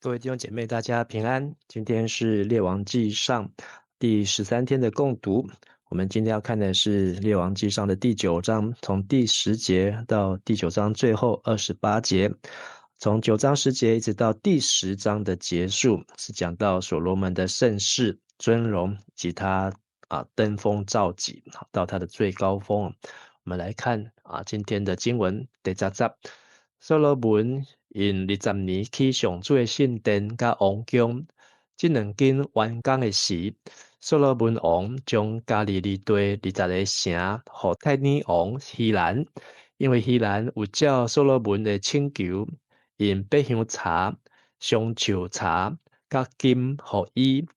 各位弟兄姐妹，大家平安。今天是列王记上第13天的共读。我们今天要看的是列王记上的第9章，从第10节到第9章最后28节。从9章10节一直到第10章的结束，是讲到所罗门的盛世、尊荣以及他登峰造极，到他的最高峰。我们来看今天的经文第10节。所罗门因20年起上主的圣殿甲王宫，这两间完工的时，所罗门王将加利利地20个城，予太尼王希兰，因为希兰有照所罗门的请求，因百香茶、香树茶甲金予伊。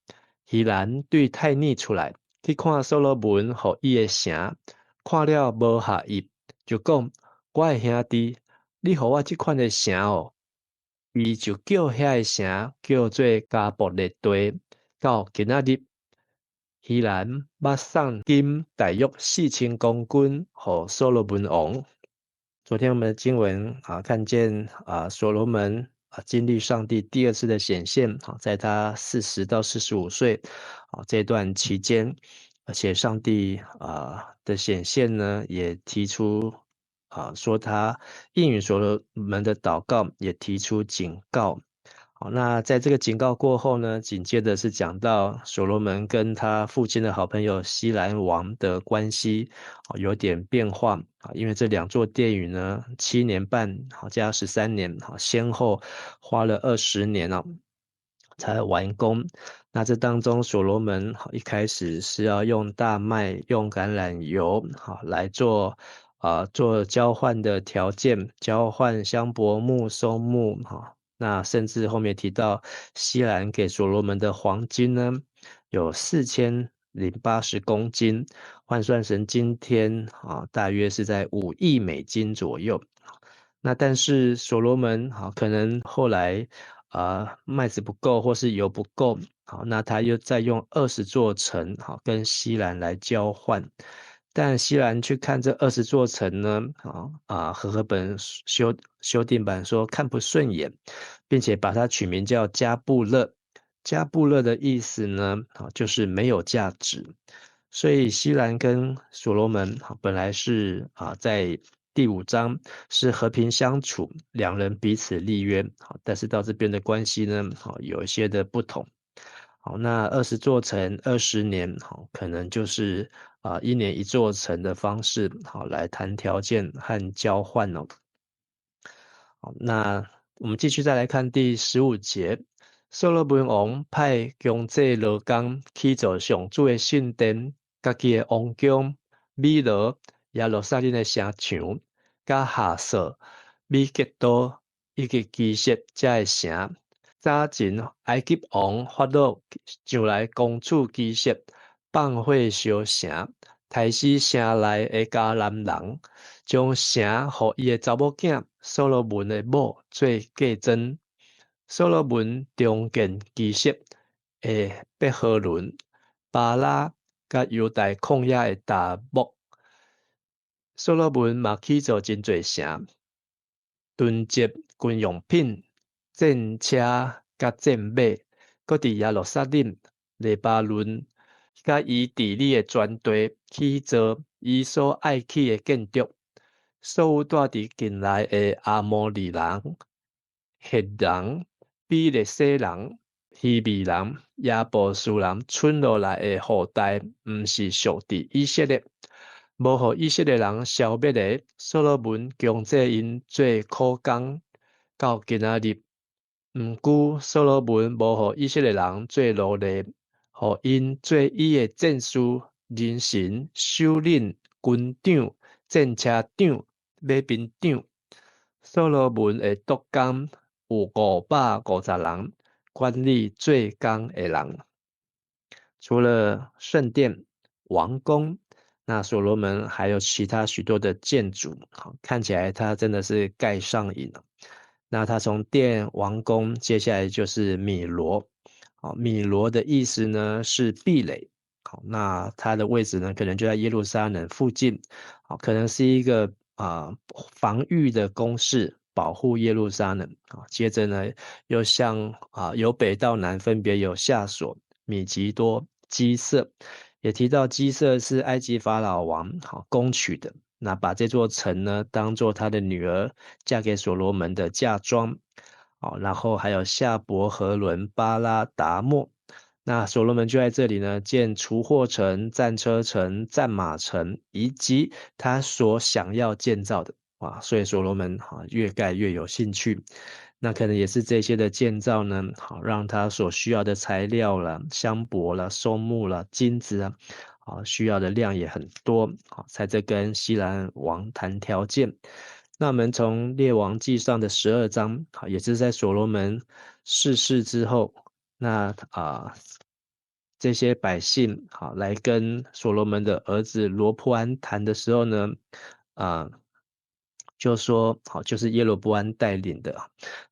希兰对太尼出来，去看所罗门予伊的城，看了无合意，就讲：我的兄弟。你予我这款的城哦，伊就叫遐个城叫做加布列地，到今仔日，希兰捌送金大约4000公斤予所罗门王。昨天我们的经文看见所罗门经历上帝第二次的显现在他40到45岁这段期间，而且上帝的显现呢，也提出说他应允所罗门的祷告，也提出警告。好，那在这个警告过后呢，紧接着是讲到所罗门跟他父亲的好朋友西兰王的关系有点变化因为这两座殿宇呢，7年半加13年先后花了20年才完工。那这当中所罗门一开始是要用大麦、用橄榄油来做交换的条件，交换香柏木、松木那甚至后面提到西兰给所罗门的黄金呢，有4080公斤，换算成今天大约是在5亿美金左右。那但是所罗门可能后来麦子不够或是油不够，那他又再用20座城跟西兰来交换。但西兰去看这20座城呢，和合本修订版说看不顺眼，并且把它取名叫加布勒。加布勒的意思呢，就是没有价值。所以西兰跟所罗门本来是在第5章是和平相处，两人彼此立约，但是到这边的关系呢，有一些的不同。好，那20座城20年，可能就是1年1座城的方式，来谈条件和交换哦。好，那我们继续再来看第15节，所罗门王派强制劳工去做上主的圣殿，家己的王宫、米罗、耶路撒冷的城墙，甲下索、米吉多以及基色这的城。早前埃及王法老上来攻取基色，放火烧城，杀死城内的迦南人，将城予伊的查某囝所罗门的某做嫁妆。所罗门重建基色的伯和伦、巴拉甲犹大旷野的大木。所罗门嘛起造真侪城，囤积军用品、战车甲战马，搁伫耶路撒冷、黎巴嫩甲伊治理的全地起造伊所爱起的建筑。所有住伫近来的阿摩利人、赫人、比利洗人、希比人、亚伯斯人存落来的后代，毋是属伫以色列。无互以色列人消灭的，所罗门强制因做苦工，到今仔日，毋久所罗门无互以色列人做奴隶，互因做伊的战士、人神、首领、军长、战车长、马兵长。所罗门的督工有550人，管理做工的人。除了圣殿、王宫，那所罗门还有其他许多的建筑，看起来他真的是盖上瘾了。那他从殿、王宫，接下来就是米罗。米罗的意思呢是壁垒。那它的位置呢，可能就在耶路撒冷附近。可能是一个防御的工事，保护耶路撒冷啊。接着呢，又向由北到南分别有夏所、米吉多、基色，也提到基色是埃及法老王攻取的，那把这座城呢当做他的女儿嫁给所罗门的嫁妆。然后还有夏伯和伦、巴拉达莫。那所罗门就在这里呢，建储货城、战车城、战马城，以及他所想要建造的。所以所罗门越盖越有兴趣。那可能也是这些的建造呢，让他所需要的材料啦、香柏啦、松木啦、金子需要的量也很多。才在跟西兰王谈条件。那我们从列王记上的12章，也是在所罗门逝世之后，那这些百姓来跟所罗门的儿子罗波安谈的时候呢，就说就是耶罗波安带领的，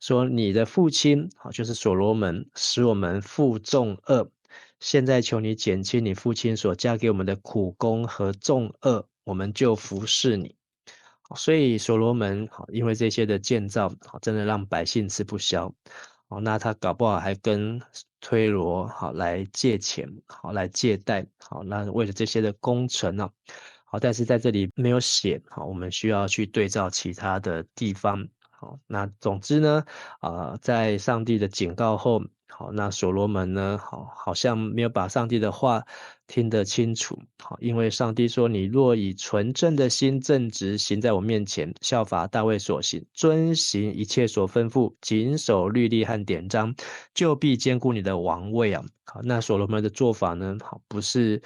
说你的父亲就是所罗门，使我们负重恶，现在求你减轻你父亲所加给我们的苦工和重恶，我们就服侍你。所以所罗门因为这些的建造真的让百姓吃不消。那他搞不好还跟推罗来借钱，来借贷，那为了这些的工程但是在这里没有写，我们需要去对照其他的地方。那总之呢，在上帝的警告后，那所罗门呢，好像没有把上帝的话听得清楚。因为上帝说：“你若以纯正的心正直行在我面前，效法大卫所行，遵行一切所吩咐，谨守律例和典章，就必坚固你的王位啊。”那所罗门的做法呢，不是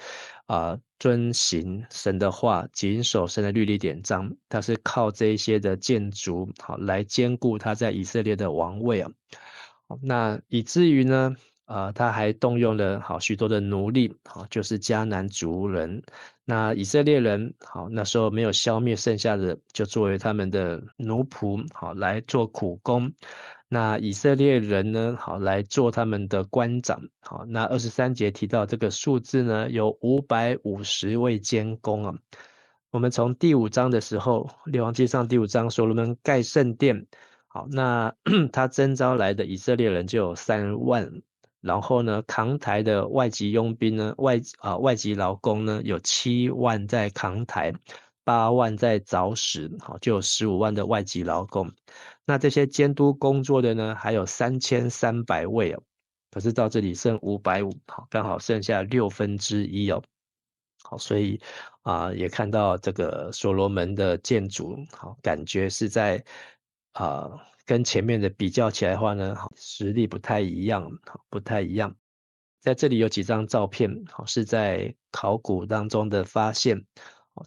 遵行神的话，谨守神的律例典章，他是靠这一些的建筑来兼顾他在以色列的王位啊。那以至于呢，他还动用了许多的奴隶，就是迦南族人。那以色列人那时候没有消灭剩下的，就作为他们的奴仆来做苦工。那以色列人呢，来做他们的官长。那23节提到这个数字呢，有550位监工啊。我们从第5章的时候，列王记上第5章，所罗门盖圣殿。那他征召来的以色列人就有3万，然后呢，扛台的外籍佣兵呢，外籍劳工呢有7万在扛台，8万在凿石，就有15万的外籍劳工。那这些监督工作的呢，还有3300位哦，可是到这里剩550，刚好剩下1/6哦。所以也看到这个所罗门的建筑，感觉是在跟前面的比较起来的话呢，实力不太一样，不太一样。在这里有几张照片，是在考古当中的发现。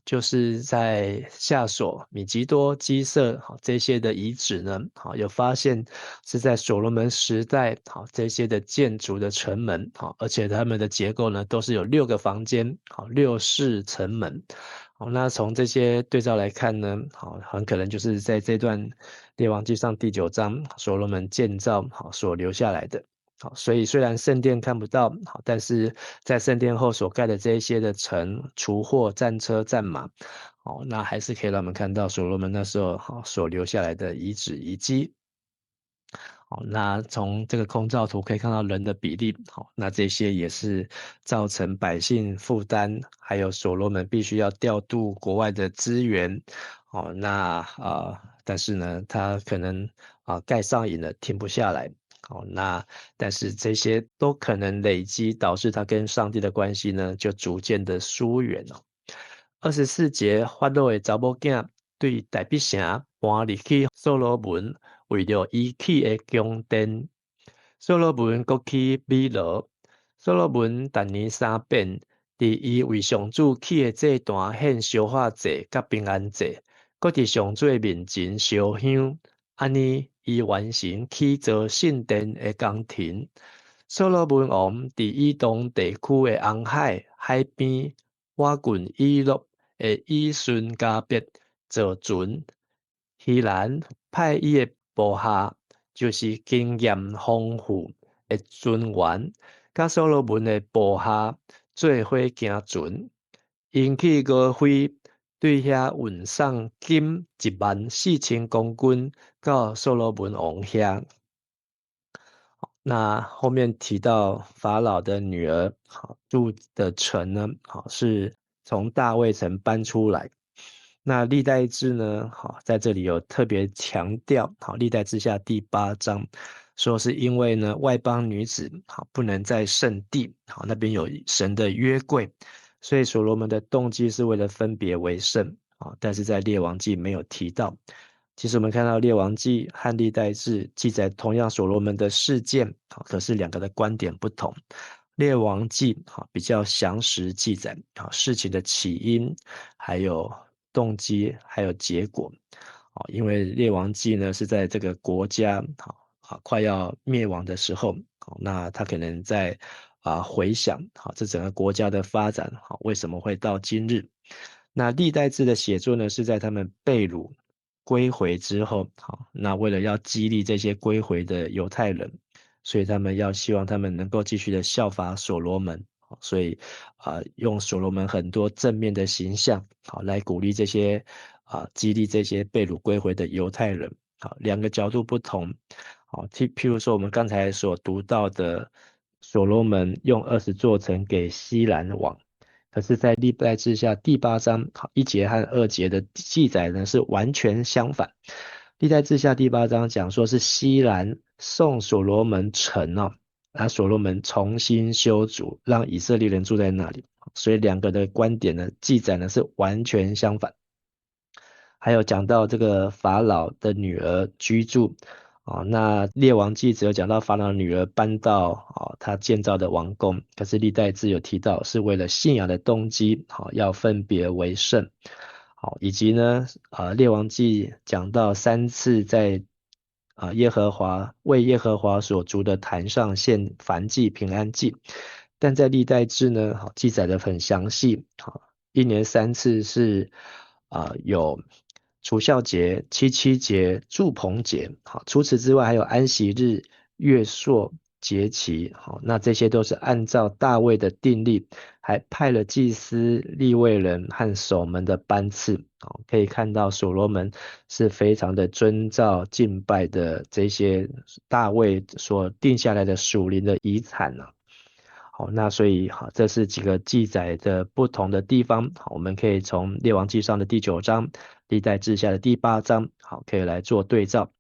就是在夏所、米吉多、基色这些的遗址呢，有发现是在所罗门时代这些的建筑的城门，而且它们的结构呢都是有6个房间，6室城门。那从这些对照来看呢，很可能就是在这段列王记上第9章所罗门建造所留下来的。所以虽然圣殿看不到，但是在圣殿后所盖的这一些的城、储货、战车、战马，那还是可以让我们看到所罗门那时候所留下来的遗址遗迹。那从这个空照图可以看到人的比例，那这些也是造成百姓负担，还有所罗门必须要调度国外的资源。但是呢，他可能盖上瘾了，停不下来。但是这些都可能累积，导致他跟上帝的关系呢，就逐渐的疏远哦。24节，法老的查某囝对大必城搬入去所罗门为了伊起的宫殿。所罗门国去米罗，所罗门逐年3遍，伫伊为上主起的祭坛献烧化祭甲平安祭，搁伫上主面前烧香，安尼伊完成起造圣殿的工程。所罗门王伫以东地区的红海海边，瓦郡以诺的以顺加别造船。希兰派伊的部下，就是经验丰富的船员，甲所罗门的部下做伙行船，引起误会，对遐运送金14000公斤到所罗门王遐。那后面提到法老的女儿，好住的城呢，好是从大卫城搬出来。那历代志呢，好在这里有特别强调，好历代志下第8章说是因为呢外邦女子好不能在圣地，好那边有神的约柜，所以所罗门的动机是为了分别为圣，啊但是在列王记没有提到。其实我们看到《列王记》和《历代志》记载同样所罗门的事件，可是两个的观点不同。《列王记》比较详实记载事情的起因，还有动机，还有结果。因为《列王记》呢是在这个国家快要灭亡的时候，那他可能在回想这整个国家的发展为什么会到今日。那历代志的写作呢，是在他们被掳归回之后，那为了要激励这些归回的犹太人，所以他们要希望他们能够继续的效法所罗门，所以用所罗门很多正面的形象，来鼓励这些激励这些被掳归回的犹太人，两个角度不同，譬如说我们刚才所读到的，所罗门用20座城给西兰王。可是，在历代志下第8章1节和2节的记载呢，是完全相反。历代志下第8章讲说是西兰送所罗门城所罗门重新修筑，让以色列人住在那里。所以两个的观点呢，记载呢是完全相反。还有讲到这个法老的女儿居住。那列王记只有讲到法老的女儿搬到他建造的王宫，可是历代志有提到是为了信仰的动机，要分别为圣。以及呢，列王记讲到3次在为耶和华所筑的坛上献燔祭、平安祭，但在历代志呢，记载的很详细，1年3次是有除酵节、七七节、祝棚节，除此之外还有安息日、月朔节期，那这些都是按照大卫的定例，还派了祭司、利未人和守门的班次，可以看到所罗门是非常的遵照敬拜的这些大卫所定下来的属灵的遗产。好，那所以这是几个记载的不同的地方。我们可以从列王记上的第9章、历代志下的第8章，可以来做对照。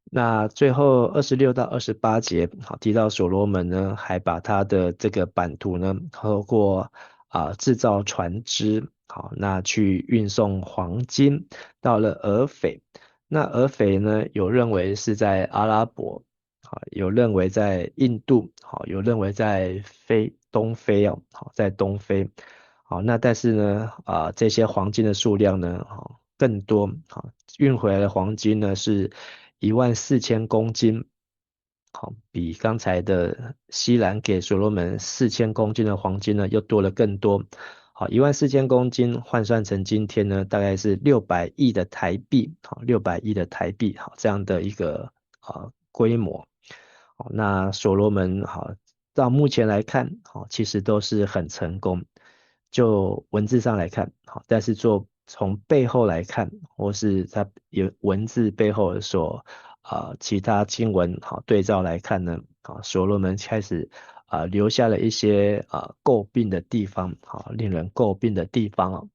那最后26到28节，提到所罗门呢，还把他的这个版图呢，透过制造船只，那去运送黄金到了俄斐。那俄斐呢，有认为是在阿拉伯。有认为在印度，有认为在东非在东非，那但是呢，这些黄金的数量呢，更多，运回来的黄金呢是14000公斤，比刚才的西兰给所罗门4000公斤的黄金呢，又多了更多。14000公斤换算成今天呢，大概是600亿的台币，600亿的台币，这样的一个规模。那所罗门到目前来看其实都是很成功，就文字上来看但是从背后来看，或是他有文字背后所其他经文对照来看呢，所罗门开始留下了一些诟病的地方，令人诟病的地方。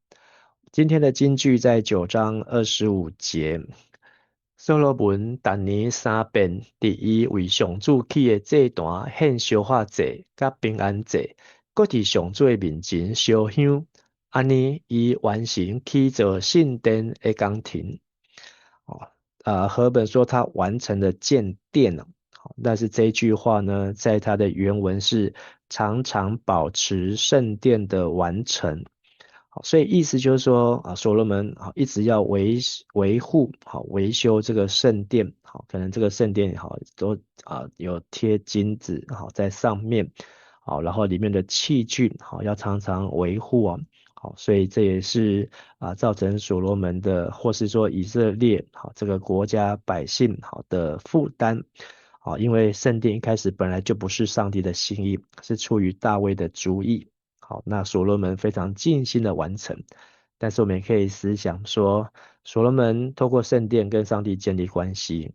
今天的金句在9章25节。所罗门逐年3遍，伫伊为上主起的祭坛献烧化祭、甲平安祭，搁伫上主的面前烧香，安尼伊完成起造圣殿的工程。和本说他完成了建殿了，但是这一句话呢，在他的原文是常常保持圣殿的完成。所以意思就是说所罗门一直要维护维修这个圣殿，可能这个圣殿都有贴金子在上面，然后里面的器具要常常维护所以这也是造成所罗门的或是说以色列这个国家百姓的负担。因为圣殿一开始本来就不是上帝的心意，是出于大卫的主意。那所罗门非常尽心的完成，但是我们也可以思想说，所罗门透过圣殿跟上帝建立关系。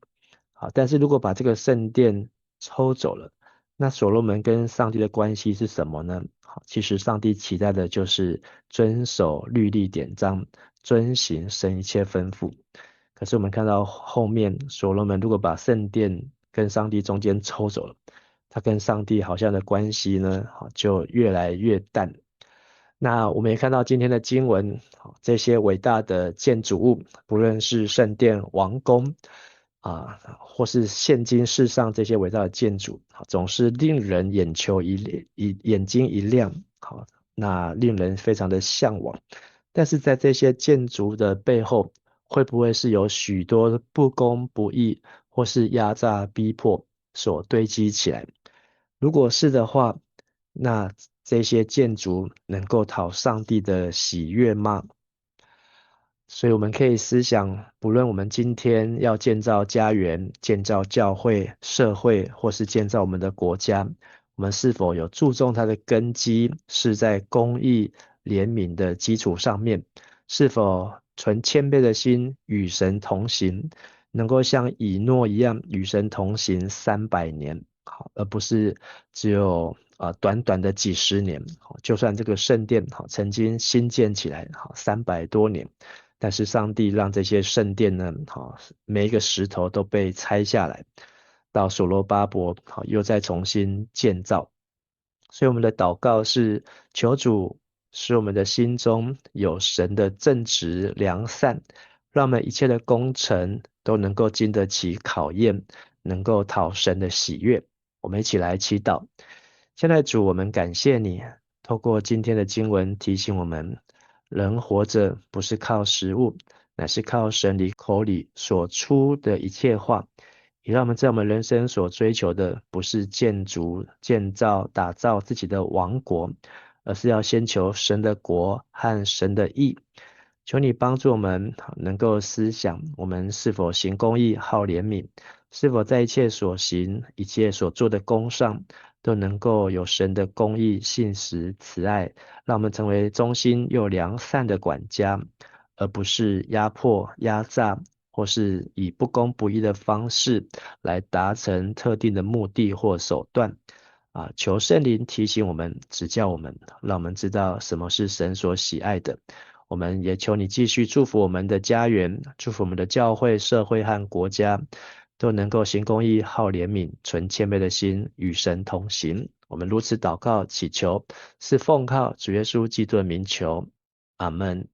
好，但是如果把这个圣殿抽走了，那所罗门跟上帝的关系是什么呢？好，其实上帝期待的就是遵守律例典章，遵行神一切吩咐。可是我们看到后面，所罗门如果把圣殿跟上帝中间抽走了，他跟上帝好像的关系呢，好就越来越淡。那我们也看到今天的经文，好这些伟大的建筑物，不论是圣殿、王宫或是现今世上这些伟大的建筑，好总是令人眼睛一亮，好，那令人非常的向往。但是在这些建筑的背后，会不会是有许多不公不义或是压榨逼迫所堆积起来？如果是的话，那这些建筑能够讨上帝的喜悦吗？所以我们可以思想，不论我们今天要建造家园、建造教会、社会，或是建造我们的国家，我们是否有注重它的根基是在公义、怜悯的基础上面？是否存谦卑的心与神同行，能够像以诺一样与神同行300年，好，而不是只有短短的几十年。好，就算这个圣殿好曾经新建起来，好300多年。但是上帝让这些圣殿呢，好，每一个石头都被拆下来，到所罗巴伯，好，又再重新建造。所以我们的祷告是求主使我们的心中有神的正直良善，让我们一切的工程都能够经得起考验，能够讨神的喜悦。我们一起来祈祷。现在主，我们感谢你，透过今天的经文提醒我们，人活着不是靠食物，乃是靠神你口里所出的一切话。也让我们在我们人生所追求的，不是建筑、建造、打造自己的王国，而是要先求神的国和神的义。求你帮助我们能够思想，我们是否行公义、好怜悯，是否在一切所行、一切所做的工上，都能够有神的公义、信实、慈爱，让我们成为忠心又良善的管家，而不是压迫、压榨，或是以不公不义的方式来达成特定的目的或手段。求圣灵提醒我们、指教我们，让我们知道什么是神所喜爱的。我们也求你继续祝福我们的家园，祝福我们的教会、社会和国家，都能够行公义、好怜悯、存谦卑的心，与神同行。我们如此祷告祈求，是奉靠主耶稣基督的名求。阿门。